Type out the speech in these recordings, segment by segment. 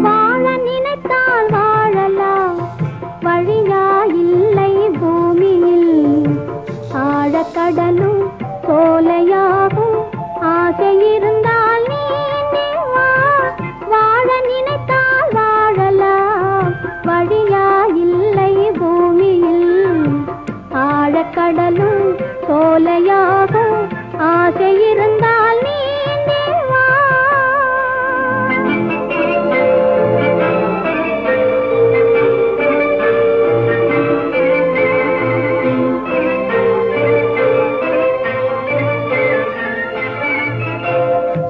வாழ நினைத்தால் வாழலாம், வழியா இல்லை பூமியில். ஆழக்கடலும் சோலையாகும், ஆசை இருந்தால் நீந்தி வா. வாழ நினைத்தால் வாழலாம், வழியா இல்லை பூமியில். ஆழக்கடலும் சோலையாகும், ஆசை இருந்தால் நீந்தி வா.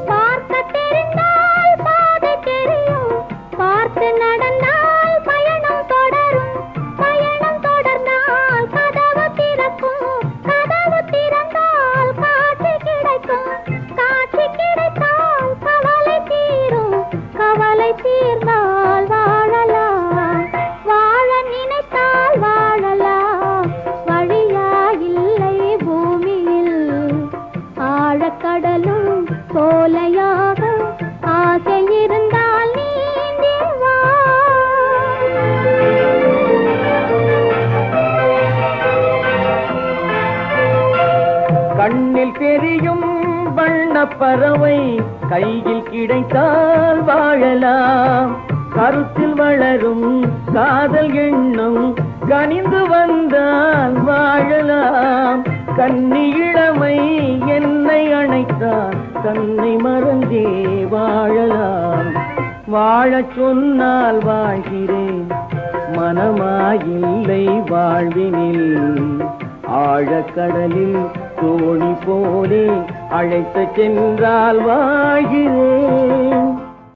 பார்க்க தெரிந்தால் பாதை தெரியும், பார்த்து நடந்தால் பயணம் தொடரும். பயணம் தொடர்ந்தால் கதவு திறக்கும், கதவு திறந்தால் காட்சி கிடைக்கும். காட்சி கிடைத்தால் கவலை தீரும், கவலை தீர்ந்தால் வாழலாம். வாழ நினைத்தால் வாழலாம், வழியா இல்லை பூமியில். ஆழக்கடலும் சோலையாக, ஆசை இருந்தால் நீந்தி வா. கண்ணில் தெரியும் வண்ணப் பறவை கையில் கிடைத்தால் வாழலாம். கருத்தில் வளரும் காதல் எண்ணம் கனிந்து வந்தால் வாழலாம். கன்னி இளமை என்னை அணைத்தால் தன்னை மறந்தே வாழலாம். வாழச் சொன்னால் வாழ்கிறேன், மனமாயில்லை வாழ்வினில். ஆழக்கடலில் தோணி போலே அழைத்து சென்றால் வாழ்கிறேன்.